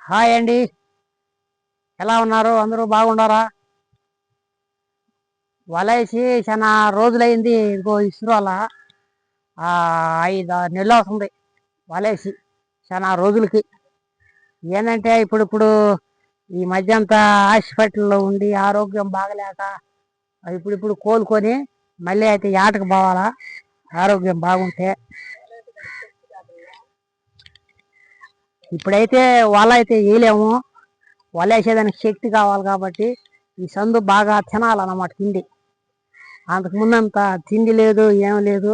Hi అండి. ఎలా ఉన్నారు? అందరూ బాగున్నారా? వలేసి చాలా రోజులైంది. ఇదిగో ఇసురు అలా 5-6 నెలలు అవుతుంది వలేసి, చాలా రోజులకి. ఏంటంటే ఇప్పుడు ఈ మధ్య అంతా హాస్పిటల్లో ఉండి ఆరోగ్యం బాగలేక ఇప్పుడు కోలుకొని మళ్ళీ అయితే ఆటకు పోవాలా ఆరోగ్యం బాగుంటే. ఇప్పుడైతే వల అయితే వేయలేము, వల వేసేదానికి శక్తి కావాలి కాబట్టి ఈ సందు బాగా తినాలన్నమాట తిండి. అంతకు ముందంత తిండి లేదు, ఏం లేదు.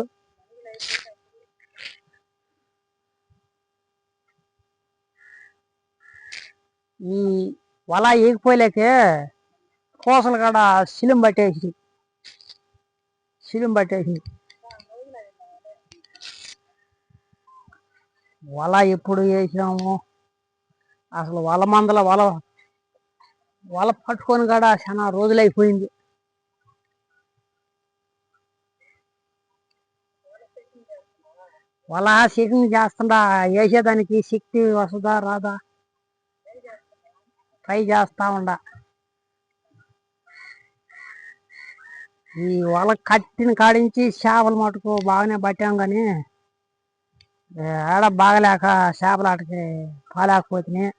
ఈ వల వేయకపోలేకే పూసలు కాడ సిలిం పట్టేసి వల ఎప్పుడు వేసినాము అసలు? వల మందల వల వల పట్టుకొని కాడ చాలా రోజులైపోయింది. వల చెకింగ్ చేస్తుండా, వేసేదానికి శక్తి వస్తుందా రాదా ట్రై చేస్తా ఉండ. ఈ వల కట్టిన కాడించి చేపలు మటుకు బాగానే పట్టాం, కానీ ఆడ బాగలేక చేపల ఆటకి పోలేకపోతున్నాయి.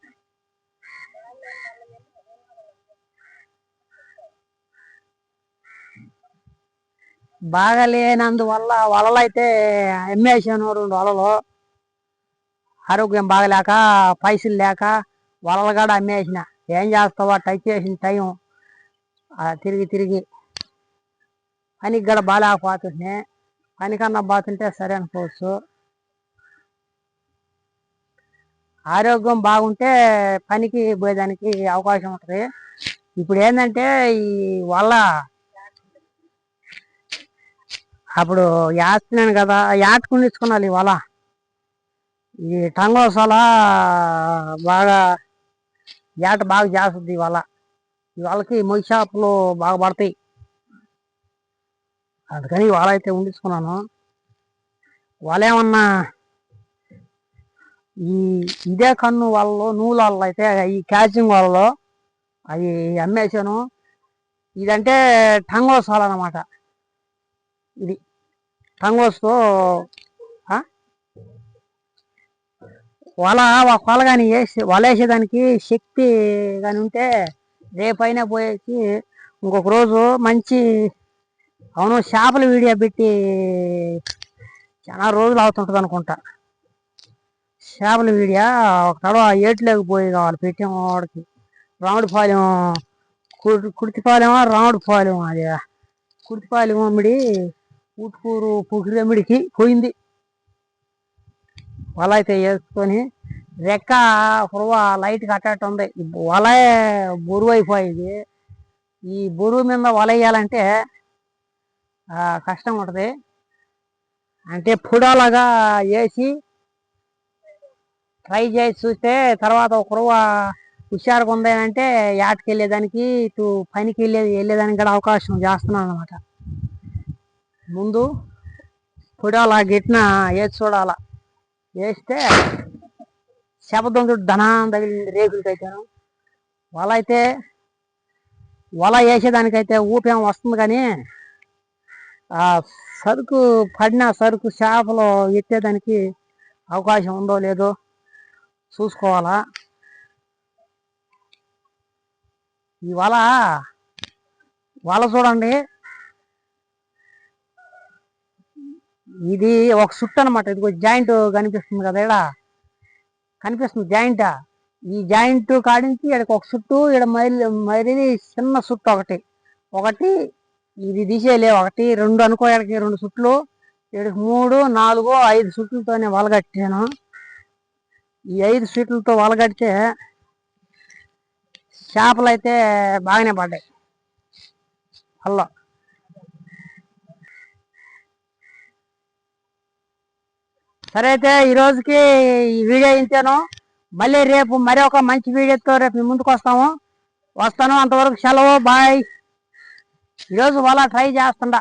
బాగా లేనందువల్ల వలలు అయితే అమ్మేసాను 2 వలలు. ఆరోగ్యం బాగలేక పైసలు లేక వలలు కూడా అమ్మేసిన. ఏం చేస్తావా, టచ్ చేసిన టైం తిరిగి తిరిగి పనికి కూడా బాగాలేకపోతున్నాయి. పనికన్నా పోతుంటే సరే అనుకోవచ్చు. ఆరోగ్యం బాగుంటే పనికి పోయేదానికి అవకాశం ఉంటుంది. ఇప్పుడు ఏంటంటే ఈ వల్ల అప్పుడు వేస్తున్నాను కదా, యాటుకుని ఇచ్చుకున్నాను. ఈ వల ఈ టంగోస్ వల బాగా ఏట బాగా చేస్తుంది. ఈ వాళ్ళకి మొయ్యి చేపలు బాగా పడతాయి. అందుకని వల అయితే ఉండించుకున్నాను. వల ఏమన్నా ఇదే కన్ను వాళ్ళలో నూలు వాళ్ళు అయితే ఈ క్యాచింగ్ వాళ్ళలో అవి అమ్మేశాను. ఇదంటే టంగోస్ వల అనమాట. ఇది టంగోస్తో వల కానీ వల వేసేదానికి శక్తి కానీ ఉంటే రేపైనా పోయేసి ఇంకొక రోజు మంచి చేపల వీడియో పెట్టి చాలా రోజులు అవుతుంటుంది అనుకుంటా. చేపల వీడియో ఒక తడవ ఏట్లోకి పోయి కావాలి పెట్టాము వాడికి. రాముడిపాలెం కుర్తిపాలెం రాముడిపాలెం, అది కుర్తిపాలెం అమ్మిడి ఉట్కూరు పుకిరమ్మిడికి పోయింది. వల అయితే వేసుకొని రెక్క పురవ లైట్గా అట్టట్టు ఉంది. వల బరువు అయిపోయింది. ఈ బరువు మీద వల వేయాలంటే కష్టం ఉంటుంది. అంటే పొడలాగా వేసి ట్రై చేసి చూస్తే తర్వాత ఒక పురవ హుషారుగా ఉంది అంటే యాటకి వెళ్ళేదానికి, ఇటు పనికి వెళ్ళేదానికి కూడా అవకాశం చేస్తున్నాను అనమాట. ముందు పొడలా గిట్న వేసి చూడాల. వేస్తే శబ్దం ధనాన్ని తగిలింది రేకులకైతేను. వల వేసేదానికైతే ఊపేం వస్తుంది, కానీ ఆ సరుకు పడిన సరుకు చేపలు ఎత్తేదానికి అవకాశం ఉందో లేదో చూసుకోవాలా. ఈ వల చూడండి, ఇది ఒక సుట్టు అనమాట. ఇది జాయింట్ కనిపిస్తుంది కదా, ఇక్కడ కనిపిస్తుంది జాయింట్. ఈ జాయింట్ కాడించి ఇక్కడికి ఒక సుట్టు, ఇక్కడ మరి చిన్న సుట్టు ఒకటి ఇది తీసేయలే. 1 2 అనుకో, ఇక్కడికి 2 సుట్లు, ఇక్కడికి 3 4 5 సుట్లతోనే వలగట్టాను. ఈ 5 సుట్లతో వలగడితే చేపలు అయితే బాగానే పడ్డాయి అల్లో. సరే అయితే ఈ రోజుకి ఈ వీడియో ఇంతేను. మళ్ళీ రేపు ఒక మంచి వీడియోతో రేపు ముందుకు వస్తాను. అంతవరకు సెలవు, బాయ్. ఈరోజు వల ట్రై చేస్తుండా.